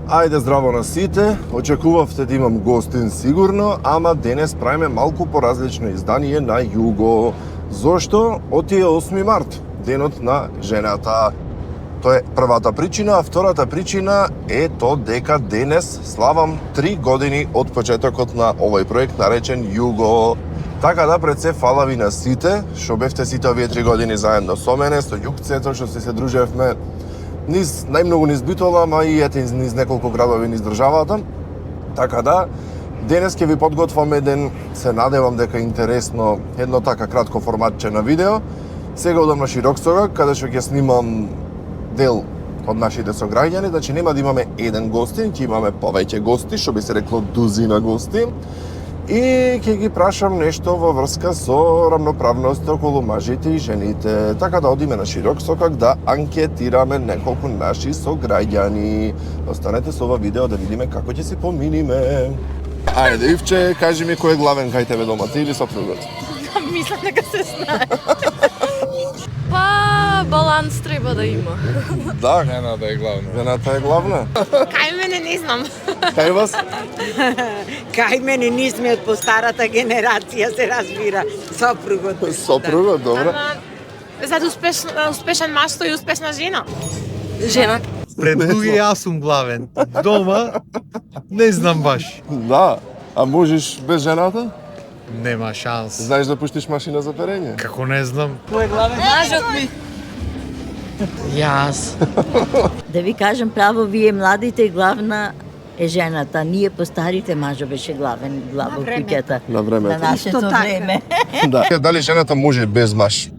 Ајде здраво на сите, очекувавте да имам гостин сигурно, ама денес правиме малку поразлично издание на Југо. Зошто? Оти е 8 март, денот на жената. Тоа е првата причина, а втората причина е то дека денес славам 3 години од почетокот на овој проект наречен Југо. Така да пред се фала ви на сите, што бевте сите овие 3 години заедно со мене, со Јукцето, што се дружевме низ најмногу низ Битола, ама и низ неколку градови низ државата. Така да, денес ќе ви подготвам еден, се надевам дека интересно, едно така кратко форматче на видео. Сега одам на Широксога, каде што ќе снимам дел од нашите сограѓани, значи нема да имаме еден гостин, ќе имаме повеќе гости, што би се рекло дузина гости. И ќе ги прашам нешто во врска со рамноправност околу мажите и жените. Така да одиме на Широксокак да анкетираме неколку наши сограѓани. Останете со ова видео да видиме како ќе се поминиме. Ајде, Ивче, кажи ми кој е главен кај тебе дома, ти или сопругот? Мислам дека се знае. Па, баланс треба да има. Да, Жената е главна. жената е главна. Кај мене не знам. Кај вас? Кај мене ние сме од по старата генерација, се разбира, сопругот. Сопругот, добро. За успешен маж стои успешна жена. Жена. Пред луѓе јас сум главен. Дома не знам баш. Да, а можеш без жената? Нема шанс. Знаеш да пуштиш машина за перење? Како не знам? Мажот ми. Јас. Да ви кажам право, вие младите главна е жената, ние постарите мажо беше главен глава во куќата. На времето. На нашето Исто така. време. Да. Дали жената може без маж?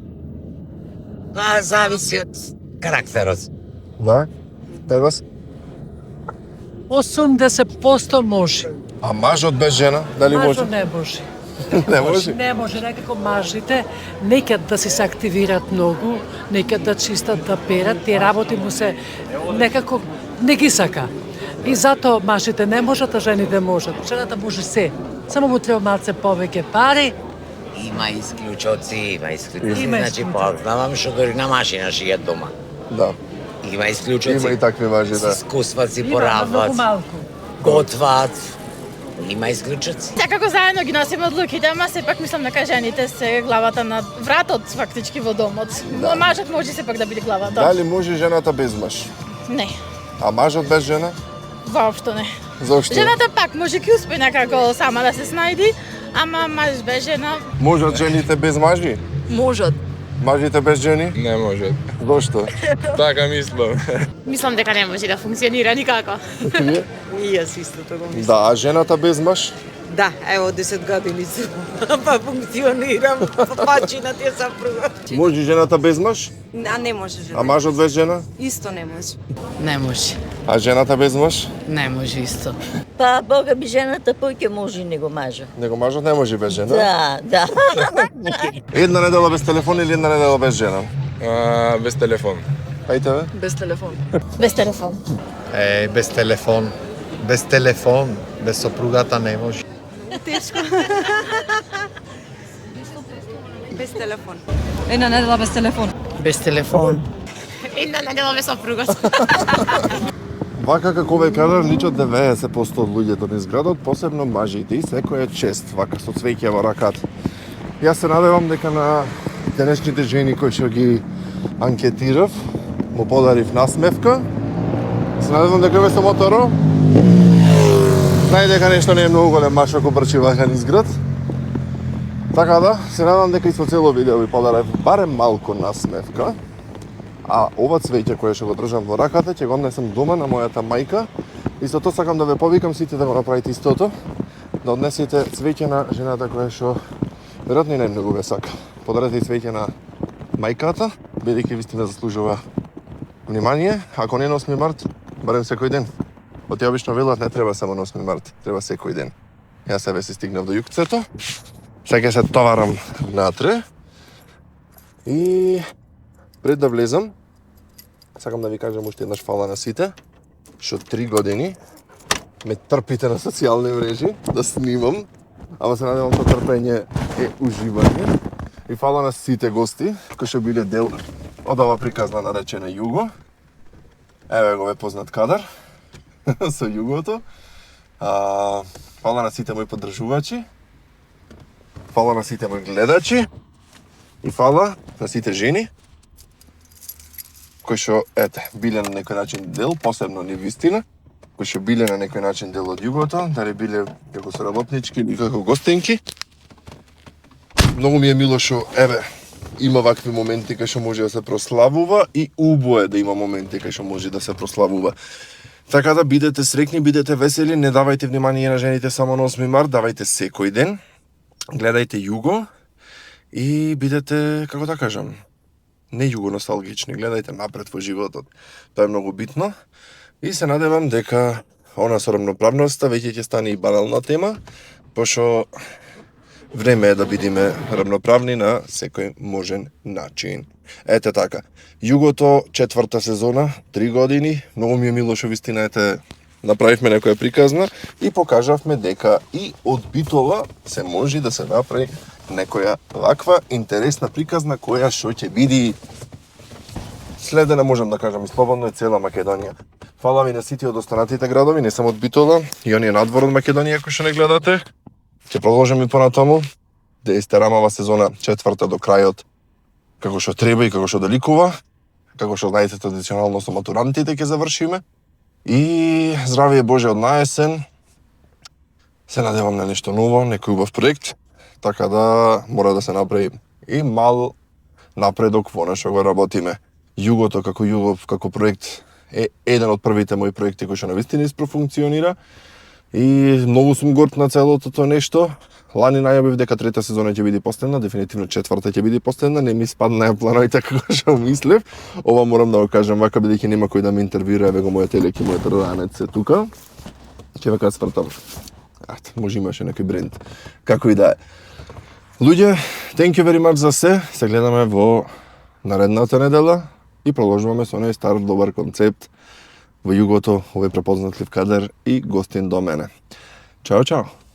Па, зависи од карактерот. Да? Кај вас? 80% може. А мажот без жена, дали може? Мажот не може. Не може? Не може, некако мажите некад да се активираат многу, некад да чистат, да перат, тие работи му се некако не ги сака. И затоа мажите не можат, а жените можат. Жената може се. Само му треба малце повеќе пари. Има исклучоци, има исклучоци. Има Значи, исклучоци. познавам што дори на машина шијат дома. Да. Има исклучоци. Има и такви мажи, да. Си скусват, си Има, многу порават, малку. готват. Има исклучоци. Секако заедно ги носиме одлуките, ама сепак мислам дека жените се главата на вратот фактички во домот. Да. Мажот може сепак да биде главата. Дали може жената без маж? Не, А мажот без жена? воопшто не. Зошто? Жената пак може ќе успее некако сама да се снајди, ама маж без жена Можат жените без мажи? можат. Мажите без жени? Не може. Зошто? Така мислам. Мислам дека не може да функционира никако. И јас исто тоа го мислам. Да, а жената без маж? Да, ево 10 години сум. Па функционирам, пачинат е сопругот. Може жената без маж? А не може жена. А мажот без жена? Исто не може. Не може. А жената без маж? Не може исто. Па, Бога би жената поќе може него мажа. Него мажот не може без жена? Да, да. Една недела без телефон или една недела без жена? Без телефон. Ај тебе? Без телефон. Без телефон. Без телефон. Без телефон, без сопругата не може. Без телефон. Една недела без телефон. Без телефон. Една недела без сопругот. Вака како ве кажа, личат 90% од луѓето низ градот, посебно мажите, и секој е чест, вака со цвеќе во раката. Јас се надевам дека на денешните жени кои што ги анкетирав, му подарив насмевка. Се надевам дека ве со моторо. Знај дека нешто не е многу голем маж ако брчи вака низ град. Така да, се надевам дека и со цело видео ви подарив барем малку насмевка. А ова цвеќе кое што го држам во раката, ќе го однесам дома на мојата мајка. И со тоа сакам да ве повикам сите да го направите истото, да однесете цвеќе на жената која што веројатно и најмногу ве сака. Подарете и цвеќе на мајката, бидејќи вистина заслужува внимание, ако не на 8 март, барем секој ден. Оти обично велат не треба само на 8 март, треба секој ден. Јас себе се стигнав до Јукцето. Сега ќе се товарам внатре. И пред да влезам, сакам да ви кажам уште еднаш фала на сите, што 3 години ме трпите на социјални мрежи да снимам, ама се надевам тоа трпење е уживање. И фала на сите гости кои што биле дел од ова приказна наречена Југо. Еве го ве познат кадар. со југото. Фала на сите мои поддржувачи. Фала на сите мои гледачи. И фала на сите жени кои што, биле на некој начин дел, посебно невистина, кои што биле на некој начин дел од југото, дали биле како соработнички или како гостинки. Многу ми е мило што, има вакви моменти кај што може да се прославува и убо е да има моменти кај што може да се прославува. Така да бидете среќни, бидете весели, не давајте внимание на жените само на 8 март, давајте секој ден, гледајте југо и бидете, како да кажам, не југо носталгични, гледајте напред во животот. Тоа е многу битно и се надевам дека она со рамноправноста веќе ќе стане и банална тема, пошто време е да бидеме рамноправни на секој можен начин. Ете така. Југото, 4-та сезона, 3 години. Многу ми е мило што вистина направивме некоја приказна и покажавме дека и од битова се може да се направи некоја ваква интересна приказна која што ќе биде следена, можам да кажам и слободно, е цела Македонија. Фала ви на сите од останатите градови, не само од Битола, и оние надвор од Македонија кои што не гледате. Ќе продолжиме и понатаму да истерамава сезона 4-та до крајот како што треба и како што доликува, како што знаете традиционално со матурантите ќе завршиме. И здравие Боже од наесен. Се надевам на нешто ново, некој убав проект, така да мора да се направи и мал напредок во она што го работиме. Југото како проект е еден од првите мои проекти кои што навистина испрофункционира и многу сум горд на целото тоа нешто. Лани најавив дека 3-та сезона ќе биде последна, дефинитивно 4-та ќе биде последна, не ми спаднаја плановите како што мислев. Ова морам да го кажам вака, бидејќи нема кој да ме интервјуира, еве го мојот телеки, мојот раданец е тука. Ќе вака свртам. Може имаше некој бренд. Како и да е. Луѓе, thank you very much за се. Се гледаме во наредната недела и продолжуваме со оној стар добар концепт во југото, овој препознатлив кадар и гостин до мене. Чао, чао.